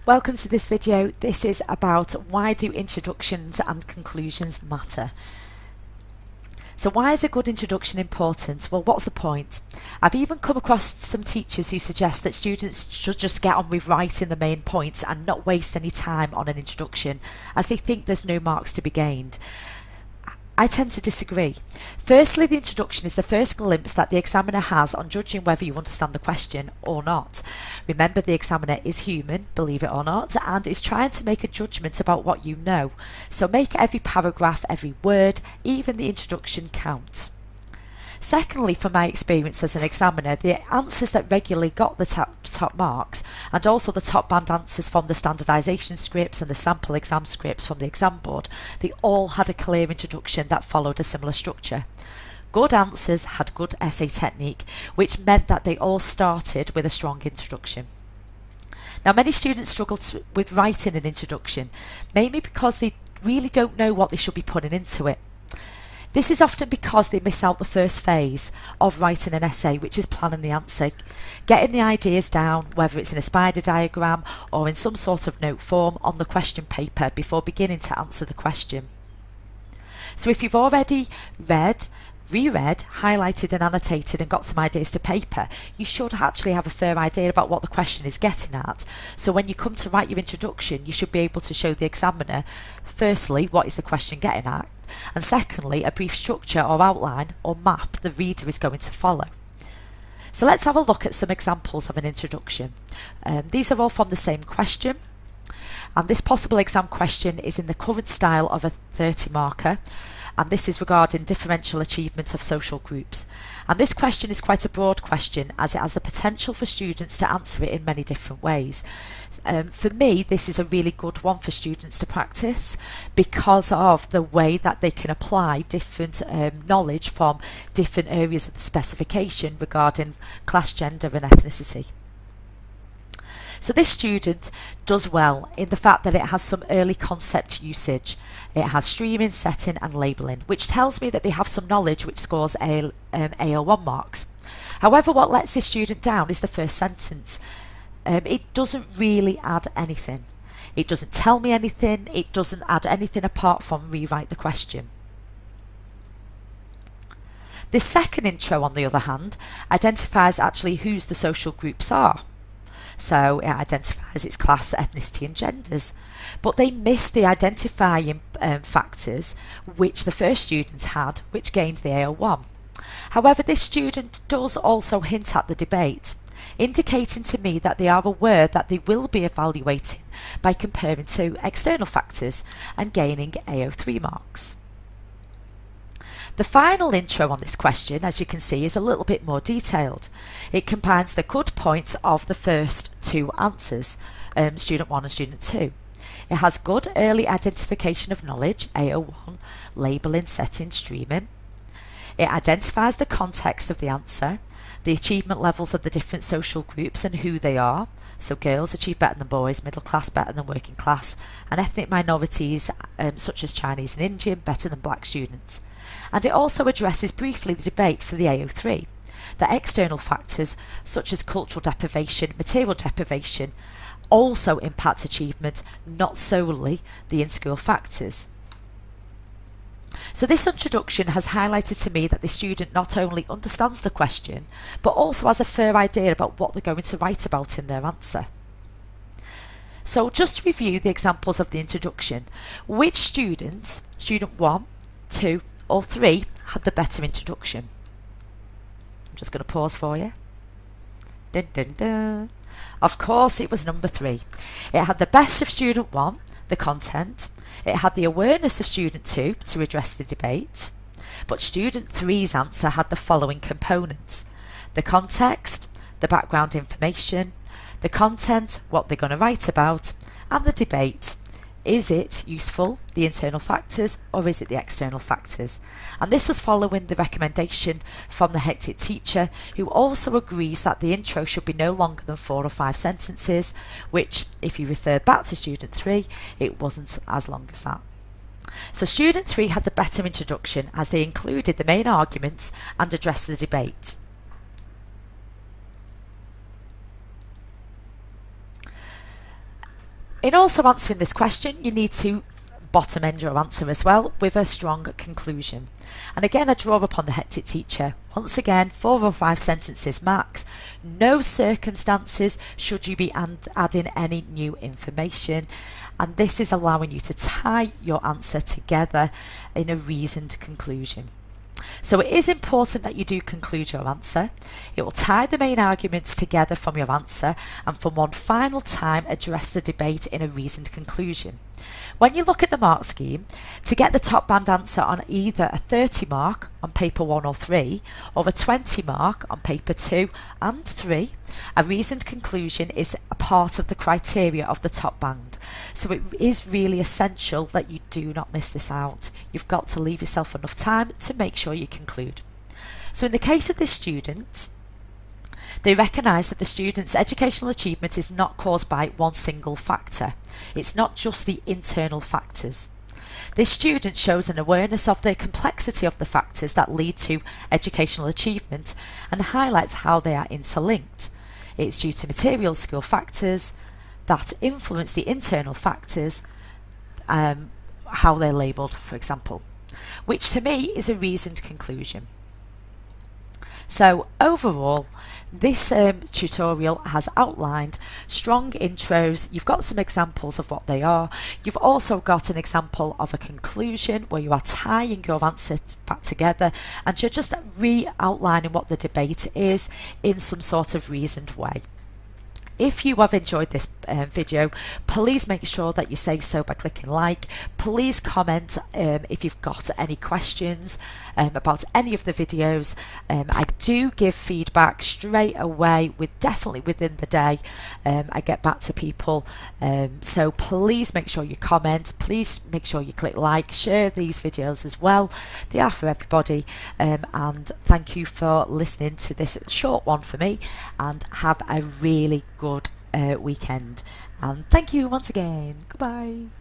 Welcome to this video. This is about why do introductions and conclusions matter. So why is a good introduction important? Well, what's the point? I've even come across some teachers who suggest that students should just get on with writing the main points and not waste any time on an introduction, as they think there's no marks to be gained. I tend to disagree. Firstly, the introduction is the first glimpse that the examiner has on judging whether you understand the question or not. Remember, the examiner is human, believe it or not, and is trying to make a judgment about what you know. So make every paragraph, every word, even the introduction count. Secondly, from my experience as an examiner, the answers that regularly got the top marks, and also the top band answers from the standardisation scripts and the sample exam scripts from the exam board, they all had a clear introduction that followed a similar structure. Good answers had good essay technique, which meant that they all started with a strong introduction. Now, many students struggle with writing an introduction, mainly because they really don't know what they should be putting into it. This is often because they miss out the first phase of writing an essay, which is planning the answer, getting the ideas down, whether it's in a spider diagram or in some sort of note form on the question paper before beginning to answer the question. So if you've already read, reread, highlighted and annotated and got some ideas to paper, you should actually have a fair idea about what the question is getting at. So when you come to write your introduction, you should be able to show the examiner, firstly, what is the question getting at, and secondly, a brief structure or outline or map the reader is going to follow. So let's have a look at some examples of an introduction. These are all from the same question, and this possible exam question is in the current style of a 30 marker, and this is regarding differential achievement of social groups. And this question is quite a broad question, as it has the potential for students to answer it in many different ways. For me, this is a really good one for students to practice because of the way that they can apply different knowledge from different areas of the specification regarding class, gender and ethnicity. So this student does well in the fact that it has some early concept usage. It has streaming, setting and labelling, which tells me that they have some knowledge which scores AO1 marks. However, what lets this student down is the first sentence. It doesn't really add anything. It doesn't tell me anything. It doesn't add anything apart from rewrite the question. The second intro, on the other hand, identifies actually whose the social groups are. So it identifies its class, ethnicity and genders. But they miss the identifying factors which the first student had, which gained the AO1. However, this student does also hint at the debate, indicating to me that they are aware that they will be evaluating by comparing to external factors and gaining AO3 marks. The final intro on this question, as you can see, is a little bit more detailed. It combines the good points of the first two answers, student 1 and student 2. It has good early identification of knowledge, AO1, labelling, setting, streaming. It identifies the context of the answer, the achievement levels of the different social groups and who they are. So girls achieve better than boys, middle class better than working class, and ethnic minorities such as Chinese and Indian better than black students. And it also addresses briefly the debate for the AO3, that external factors such as cultural deprivation, material deprivation also impact achievement, not solely the in-school factors. So this introduction has highlighted to me that the student not only understands the question, but also has a fair idea about what they're going to write about in their answer. So just to review the examples of the introduction, which students, student 1, 2 or 3, had the better introduction? I'm just going to pause for you. Dun, dun, dun. Of course it was number 3. It had the best of student 1, the content. It had the awareness of student 2 to address the debate. But student 3's answer had the following components: the context, the background information, the content, what they're going to write about, and the debate. Is it useful, the internal factors, or is it the external factors? And this was following the recommendation from the hectic teacher, who also agrees that the intro should be no longer than 4 or 5 sentences, which, if you refer back to student 3, it wasn't as long as that. So student 3 had the better introduction, as they included the main arguments and addressed the debate. In also answering this question, you need to bottom end your answer as well with a strong conclusion. And again, I draw upon the hectic teacher. Once again, 4 or 5 sentences max. No circumstances should you be adding any new information. And this is allowing you to tie your answer together in a reasoned conclusion. So it is important that you do conclude your answer. It will tie the main arguments together from your answer and for one final time address the debate in a reasoned conclusion. When you look at the mark scheme, to get the top band answer on either a 30 mark on paper 1 or 3 or a 20 mark on paper 2 and 3, a reasoned conclusion is a part of the criteria of the top band. So it is really essential that you do not miss this out. You've got to leave yourself enough time to make sure you conclude. So in the case of this student, they recognise that the student's educational achievement is not caused by one single factor. It's not just the internal factors. This student shows an awareness of the complexity of the factors that lead to educational achievement and highlights how they are interlinked. It's due to material skill factors that influence the internal factors, how they're labelled, for example, which to me is a reasoned conclusion. So overall, this tutorial has outlined strong intros. You've got some examples of what they are. You've also got an example of a conclusion where you are tying your answer back together and you're just re-outlining what the debate is in some sort of reasoned way. If you have enjoyed this video, please make sure that you say so by clicking like. Please comment if you've got any questions about any of the videos. I do give feedback straight away, definitely within the day. I get back to people. So please make sure you comment. Please make sure you click like, share these videos as well. They are for everybody. And thank you for listening to this short one for me, and have a really good weekend, and thank you once again. Goodbye.